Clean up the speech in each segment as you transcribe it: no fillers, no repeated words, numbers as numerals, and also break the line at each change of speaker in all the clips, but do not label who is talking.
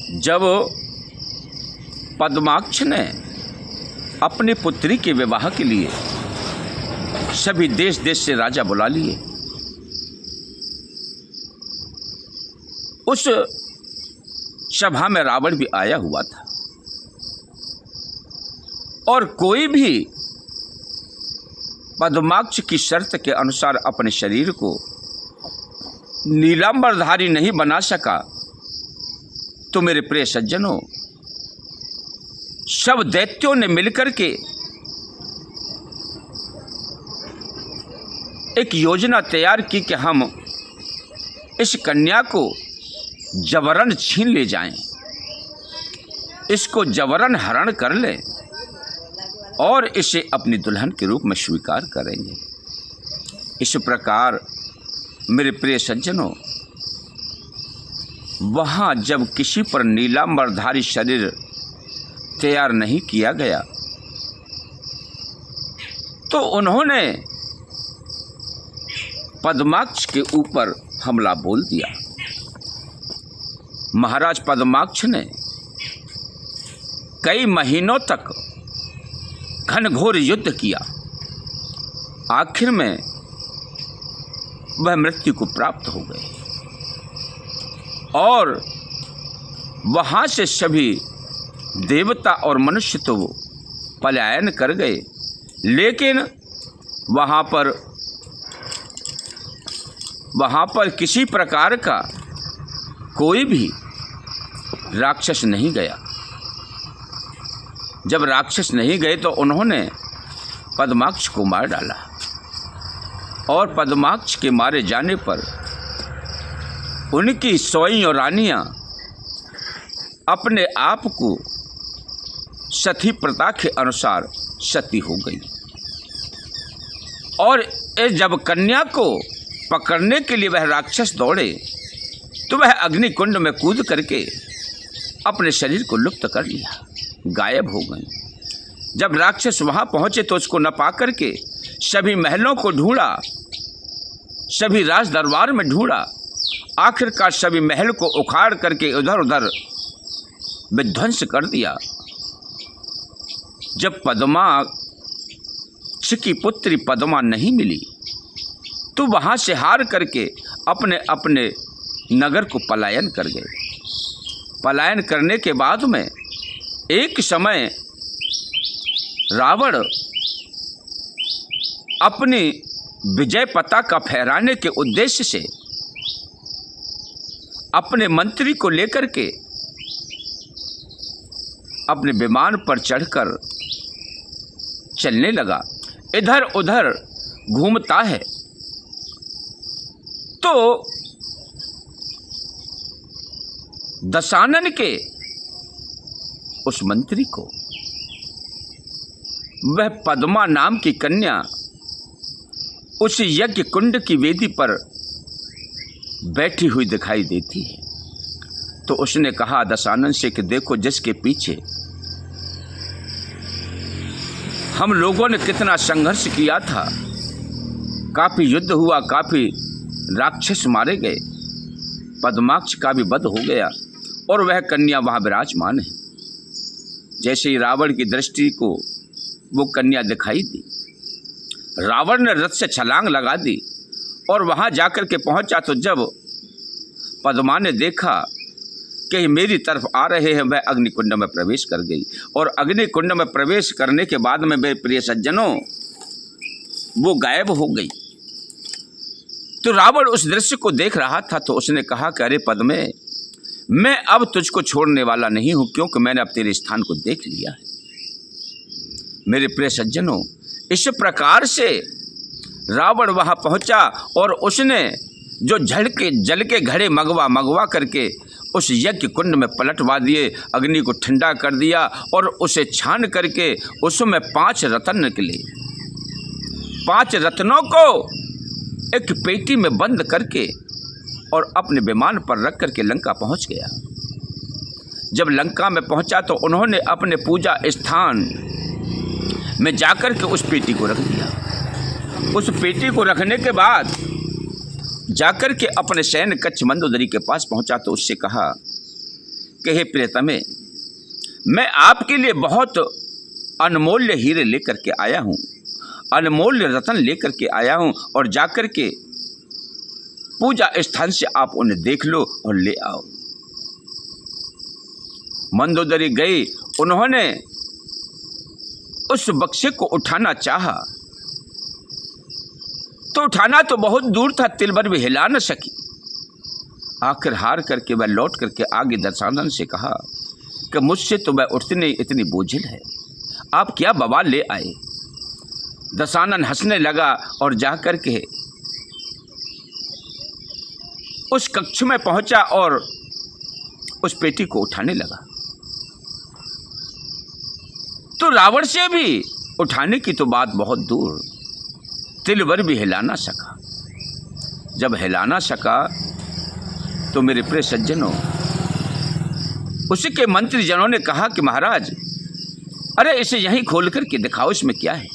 जब पद्माक्ष ने अपनी पुत्री के विवाह के लिए सभी देश देश से राजा बुला लिए, उस सभा में रावण भी आया हुआ था और कोई भी पद्माक्ष की शर्त के अनुसार अपने शरीर को नीलांबरधारी नहीं बना सका। तो मेरे प्रिय सज्जनों, सब दैत्यों ने मिलकर के एक योजना तैयार की कि हम इस कन्या को जबरन छीन ले जाएं, इसको जबरन हरण कर लें और इसे अपनी दुल्हन के रूप में स्वीकार करेंगे। इस प्रकार मेरे प्रिय सज्जनों, वहाँ जब किसी पर नीलांबरधारी शरीर तैयार नहीं किया गया तो उन्होंने पद्माक्ष के ऊपर हमला बोल दिया। महाराज पद्माक्ष ने कई महीनों तक घनघोर युद्ध किया। आखिर में वह मृत्यु को प्राप्त हो गए और वहां से सभी देवता और मनुष्य तो पलायन कर गए, लेकिन वहां पर किसी प्रकार का कोई भी राक्षस नहीं गया। जब राक्षस नहीं गए तो उन्होंने पद्माक्ष को मार डाला और पद्माक्ष के मारे जाने पर उनकी सोई और रानियां अपने आप को सती प्रथा के अनुसार सती हो गई और जब कन्या को पकड़ने के लिए वह राक्षस दौड़े तो वह अग्नि कुंड में कूद करके अपने शरीर को लुप्त कर लिया, गायब हो गई। जब राक्षस वहां पहुंचे तो उसको न पा करके सभी महलों को ढूंढा, सभी राज दरबार में ढूंढा, आखिरकार सभी महल को उखाड़ करके उधर उधर विध्वंस कर दिया। जब पद्माक्ष की पुत्री पद्मा नहीं मिली तो वहां से हार करके अपने अपने नगर को पलायन कर गए। पलायन करने के बाद में एक समय रावण अपनी विजय पताका फहराने के उद्देश्य से अपने मंत्री को लेकर के अपने विमान पर चढ़कर चलने लगा। इधर उधर घूमता है तो दशानन के उस मंत्री को वह पद्मा नाम की कन्या उस यज्ञ कुंड की वेदी पर बैठी हुई दिखाई देती है। तो उसने कहा दशानन से कि देखो, जिसके पीछे हम लोगों ने कितना संघर्ष किया था, काफी युद्ध हुआ, काफी राक्षस मारे गए, पद्माक्ष का भी वध हो गया और वह कन्या वहां विराजमान है। जैसे ही रावण की दृष्टि को वो कन्या दिखाई दी, रावण ने रथ से छलांग लगा दी और वहां जाकर के पहुंचा तो जब पद्मा ने देखा कि मेरी तरफ आ रहे हैं, वह अग्निकुंड में प्रवेश कर गई और अग्निकुंड में प्रवेश करने के बाद में मेरे प्रिय सज्जनों वो गायब हो गई। तो रावण उस दृश्य को देख रहा था तो उसने कहा कि अरे पद्मे, मैं अब तुझको छोड़ने वाला नहीं हूं, क्योंकि मैंने अब तेरे स्थान को देख लिया है। मेरे प्रिय सज्जनों, इस प्रकार से रावण वहां पहुंचा और उसने जो जल के घड़े मंगवा करके उस यज्ञ कुंड में पलटवा दिए, अग्नि को ठंडा कर दिया और उसे छान करके उसमें 5 रत्न निकले। 5 रत्नों को एक पेटी में बंद करके और अपने विमान पर रख करके लंका पहुंच गया। जब लंका में पहुंचा तो उन्होंने अपने पूजा स्थान में जाकर के उस पेटी को रख दिया। उस पेटी को रखने के बाद जाकर के अपने सैन्य कच्छ मंदोदरी के पास पहुंचा तो उससे कहा कि हे प्रियतमे, मैं आपके लिए बहुत अनमोल्य हीरे लेकर के आया हूँ, अनमोल्य रतन लेकर के आया हूँ, और जाकर के पूजा स्थान से आप उन्हें देख लो और ले आओ। मंदोदरी गई, उन्होंने उस बक्से को उठाना चाहा तो उठाना तो बहुत दूर था, तिल भर भी हिला न सकी। आखिर हार करके वह लौट करके आगे दशानन से कहा कि मुझसे तो वह उठने इतनी बोझिल है, आप क्या बवाल ले आए। दशानन हंसने लगा और जाकर के उस कक्ष में पहुंचा और उस पेटी को उठाने लगा। तो रावण से भी उठाने की तो बात बहुत दूर, तिल भर भी हिला ना सका। जब हिला ना सका तो मेरे प्रिय सज्जनों, उसके मंत्रीजनों ने कहा कि महाराज, अरे इसे यहीं खोल करके दिखाओ, इसमें क्या है।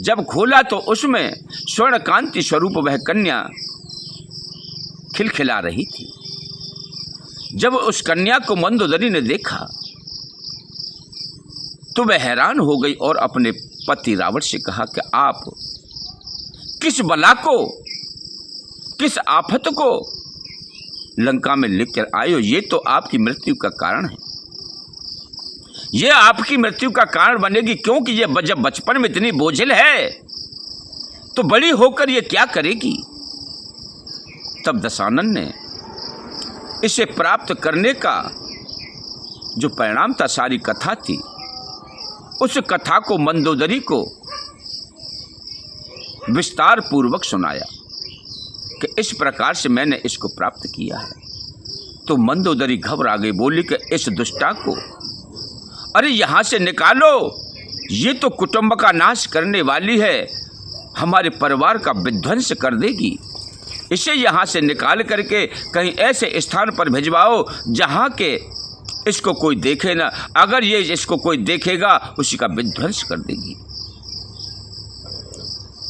जब खोला तो उसमें स्वर्ण कांति स्वरूप वह कन्या खिलखिला रही थी। जब उस कन्या को मंदोदरी ने देखा तो वह हैरान हो गई और अपने पति रावण से कहा कि आप किस बला को, किस आफत को लंका में लेकर आए हो। ये तो आपकी मृत्यु का कारण है, ये आपकी मृत्यु का कारण बनेगी, क्योंकि ये जब बचपन में इतनी बोझिल है तो बड़ी होकर ये क्या करेगी। तब दशानन ने इसे प्राप्त करने का जो परिणाम था, सारी कथा थी, उस कथा को मंदोदरी को विस्तार पूर्वक सुनाया कि इस प्रकार से मैंने इसको प्राप्त किया है। तो मंदोदरी घबरा गई, बोली कि इस दुष्टा को अरे यहाँ से निकालो, ये तो कुटुंब का नाश करने वाली है, हमारे परिवार का विध्वंस कर देगी। इसे यहाँ से निकाल करके कहीं ऐसे स्थान पर भिजवाओ जहाँ के इसको कोई देखे ना, अगर ये इसको कोई देखेगा उसी का विध्वंस कर देगी।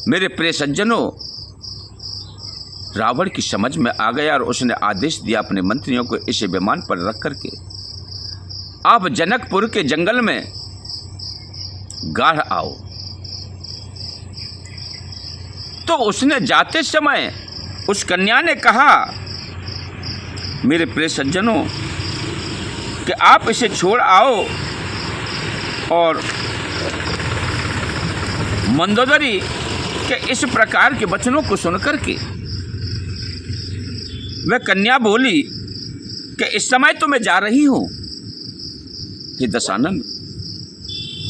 मेरे प्रिय सज्जनों, रावण की समझ में आ गया और उसने आदेश दिया अपने मंत्रियों को, इसे विमान पर रख करके आप जनकपुर के जंगल में गाढ़ आओ। तो उसने जाते समय उस कन्या ने कहा, मेरे प्रिय सज्जनों, कि आप इसे छोड़ आओ। और मंदोदरी के इस प्रकार के वचनों को सुनकर के वह कन्या बोली कि इस समय तो मैं जा रही हूं। हे दशानन,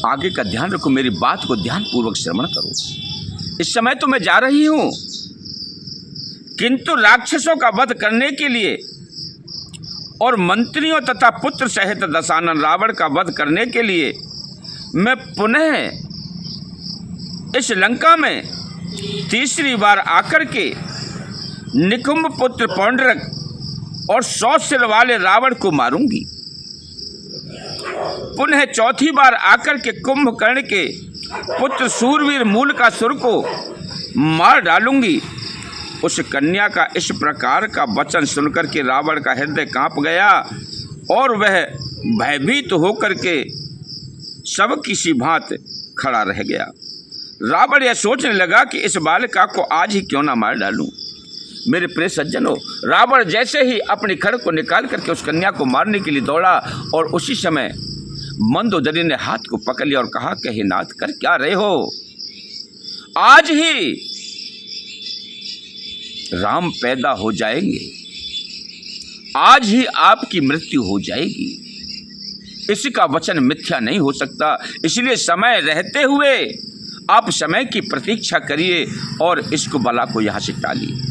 आगे का ध्यान रखो, मेरी बात को ध्यान पूर्वक श्रवण करो। इस समय तो मैं जा रही हूं, किंतु राक्षसों का वध करने के लिए और मंत्रियों तथा पुत्र सहित दशानन रावण का वध करने के लिए मैं पुनः इस लंका में तीसरी बार आकर के निकुंभ पुत्र पौंड्रक और 100 सिर वाले रावण को मारूंगी। पुनः चौथी बार आकर के कुंभकर्ण के पुत्र सूरवीर मूलकासुर को मार डालूंगी। उस कन्या का इस प्रकार का वचन सुनकर के रावण का हृदय कांप गया और वह भयभीत होकर के सब किसी भांत खड़ा रह गया। रावण यह सोचने लगा कि इस बालिका को आज ही क्यों ना मार डालूं। मेरे प्रिय सज्जनों, रावण जैसे ही अपनी खड्ग को निकाल करके उस कन्या को मारने के लिए दौड़ा और उसी समय मंदोदरी ने हाथ को पकड़ लिया और कहा कि हे नाथ, कर क्या रहे हो, आज ही राम पैदा हो जाएंगे, आज ही आपकी मृत्यु हो जाएगी। इसका वचन मिथ्या नहीं हो सकता, इसलिए समय रहते हुए आप समय की प्रतीक्षा करिए और इसको बला को यहां से टालिए।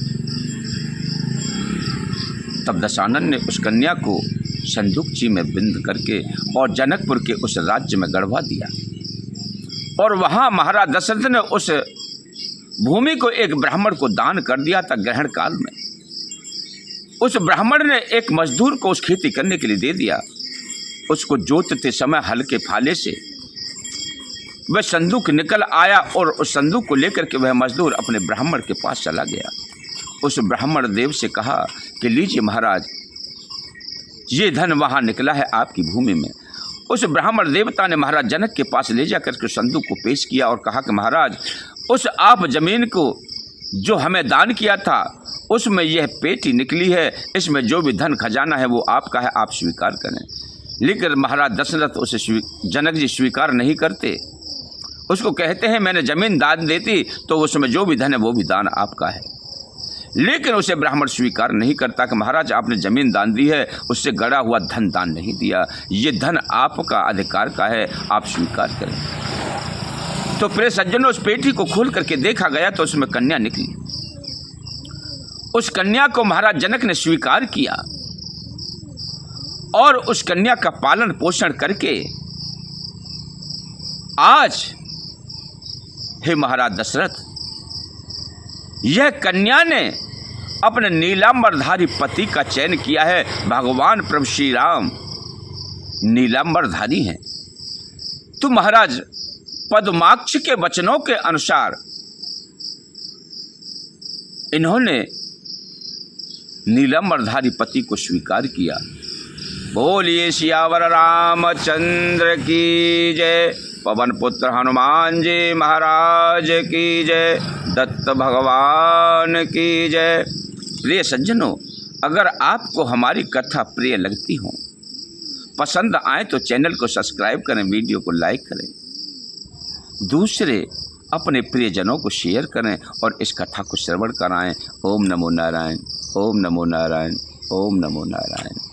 तब दशानन ने उस कन्या को संदूकची में बिंद करके और जनकपुर के उस राज्य में गड़वा दिया और वहां महाराज दशरथ ने उस भूमि को एक ब्राह्मण को दान कर दिया था। ग्रहण काल में उस ब्राह्मण ने एक मजदूर को उस खेती करने के लिए दे दिया। उसको जोतते समय हल्के फाले से वह संदूक निकल आया और उस संदूक को लेकर के वह मजदूर अपने ब्राह्मण के पास चला गया। उस ब्राह्मण देव से कहा कि लीजिए महाराज, ये धन वहाँ निकला है आपकी भूमि में। उस ब्राह्मण देवता ने महाराज जनक के पास ले जाकर के संदूक को पेश किया और कहा कि महाराज, उस आप जमीन को जो हमें दान किया था उसमें यह पेटी निकली है, इसमें जो भी धन खजाना है वो आपका है, आप स्वीकार करें। लेकिन महाराज दशरथ उसे जनक जी स्वीकार नहीं करते। उसको कहते हैं मैंने जमीन दान देती तो उसमें जो भी धन है वो भी दान आपका है। लेकिन उसे ब्राह्मण स्वीकार नहीं करता कि महाराज आपने जमीन दान दी है, उससे गड़ा हुआ धन दान नहीं दिया, ये धन आपका अधिकार का है, आप स्वीकार करें। तो प्रिय सज्जनों, उस पेटी को खोल करके देखा गया तो उसमें कन्या निकली। उस कन्या को महाराज जनक ने स्वीकार किया और उस कन्या का पालन पोषण करके आज हे महाराज दशरथ, यह कन्या ने अपने नीलांबरधारी पति का चयन किया है। भगवान प्रभु श्री राम नीलांबरधारी हैं। तो महाराज पद्माक्ष के वचनों के अनुसार इन्होंने नीलांबरधारी पति को स्वीकार किया। बोलिए सियावर रामचंद्र की जय, पवन पुत्र हनुमान जी महाराज की जय, दत्त भगवान की जय। प्रिय सज्जनों, अगर आपको हमारी कथा प्रिय लगती हो, पसंद आए तो चैनल को सब्सक्राइब करें, वीडियो को लाइक करें, दूसरे अपने प्रियजनों को शेयर करें और इस कथा को श्रवण कराएं। ओम नमो नारायण, ओम नमो नारायण, ओम नमो नारायण।